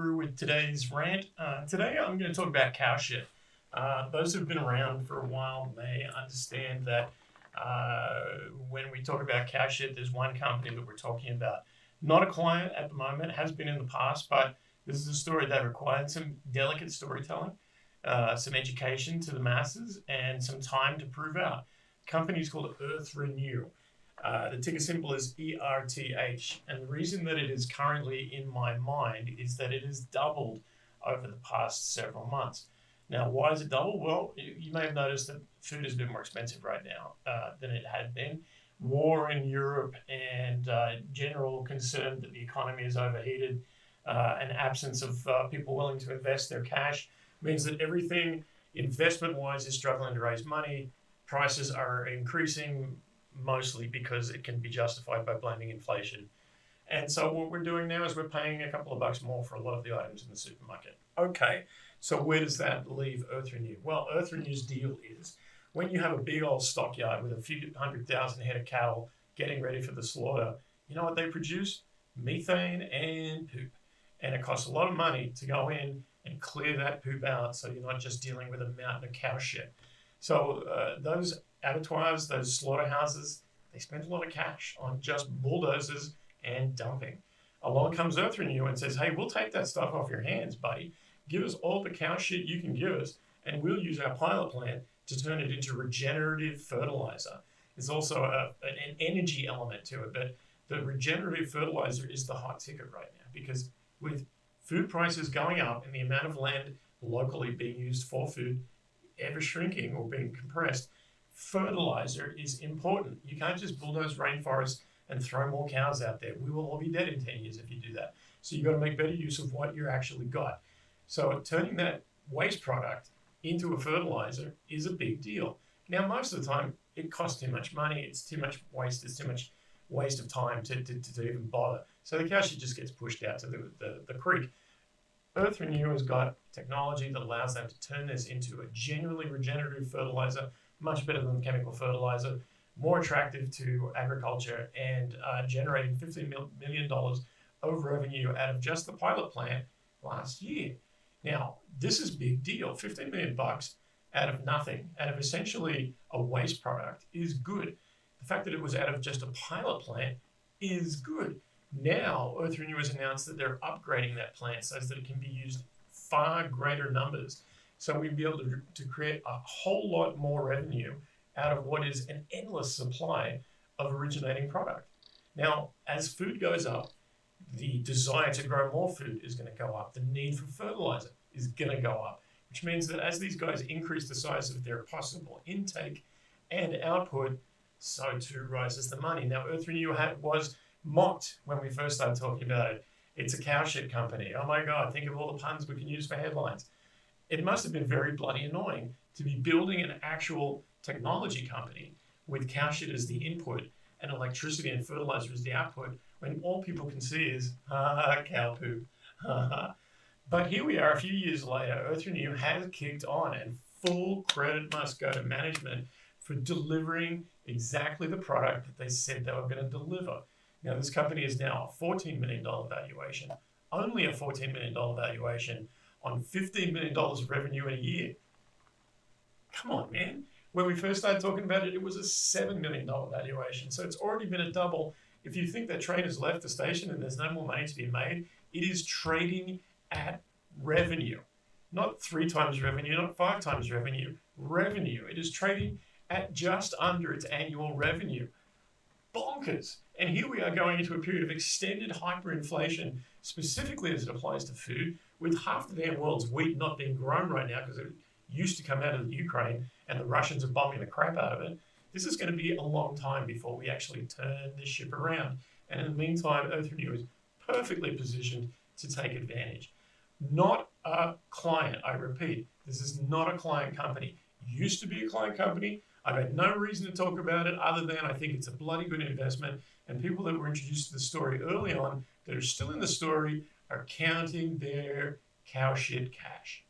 EQUITY.GURU with today's rant. Today I'm going to talk about cow shit. Those who've been around for a while may understand that when we talk about cow shit, there's one company that we're talking about. Not a client at the moment, has been in the past, but this is a story that required some delicate storytelling, some education to the masses, and some time to prove out. The company is called EarthRenew. The ticker symbol is ERTH, and the reason that it is currently in my mind is that it has doubled over the past several months. Now, why is it doubled? Well, you may have noticed that food has been more expensive right now than it had been. War in Europe and general concern that the economy is overheated, an absence of people willing to invest their cash means that everything investment-wise is struggling to raise money. Prices are increasing, mostly because it can be justified by blaming inflation. And so what we're doing now is we're paying a couple of bucks more for a lot of the items in the supermarket. Okay, so where does that leave EarthRenew? Well, EarthRenew's deal is when you have a big old stockyard with a few 100,000 head of cattle getting ready for the slaughter, you know what they produce? Methane and poop. And it costs a lot of money to go in and clear that poop out so you're not just dealing with a mountain of cow shit. So those abattoirs, those slaughterhouses, they spend a lot of cash on just bulldozers and dumping. Along comes EarthRenew and says, hey, we'll take that stuff off your hands, buddy. Give us all the cow shit you can give us, and we'll use our pilot plant to turn it into regenerative fertilizer. There's also an energy element to it, but the regenerative fertilizer is the hot ticket right now because with food prices going up and the amount of land locally being used for food ever shrinking or being compressed, fertilizer is important. You can't just bulldoze rainforests and throw more cows out there. We will all be dead in 10 years if you do that. So you've got to make better use of what you actually got. So turning that waste product into a fertilizer is a big deal. Now, most of the time, it costs too much money. It's too much waste. It's too much waste of time to even bother. So the cow shit just gets pushed out to the creek. EarthRenew has got technology that allows them to turn this into a genuinely regenerative fertilizer, much better than chemical fertilizer, more attractive to agriculture, and generating $15 million of revenue out of just the pilot plant last year. Now, this is a big deal. 15 million bucks out of nothing, out of essentially a waste product, is good. The fact that it was out of just a pilot plant is good. Now, EarthRenew has announced that they're upgrading that plant so that it can be used far greater numbers. So we'd be able to create a whole lot more revenue out of what is an endless supply of originating product. Now, as food goes up, the desire to grow more food is going to go up. The need for fertilizer is going to go up, which means that as these guys increase the size of their possible intake and output, so too rises the money. Now, EarthRenew was mocked when we first started talking about it. It's a cow shit company. Oh my God, think of all the puns we can use for headlines. It must have been very bloody annoying to be building an actual technology company with cow shit as the input and electricity and fertilizer as the output when all people can see is cow poop. But here we are a few years later. EarthRenew has kicked on, and full credit must go to management for delivering exactly the product that they said they were going to deliver. Now, this company is now a $14 million valuation, only a $14 million valuation on $15 million of revenue in a year. Come on, man. When we first started talking about it, it was a $7 million valuation. So it's already been a double. If you think that train has left the station and there's no more money to be made, it is trading at revenue. Not 3 times revenue, not 5 times revenue. Revenue. It is trading at just under its annual revenue. Bonkers. And here we are going into a period of extended hyperinflation, specifically as it applies to food, with half the damn world's wheat not being grown right now because it used to come out of the Ukraine and the Russians are bombing the crap out of it. This is going to be a long time before we actually turn this ship around. And in the meantime, EarthRenew is perfectly positioned to take advantage. Not a client, I repeat, this is not a client company. Used to be a client company. I've had no reason to talk about it other than I think it's a bloody good investment. And people that were introduced to the story early on that are still in the story are counting their cow shit cash.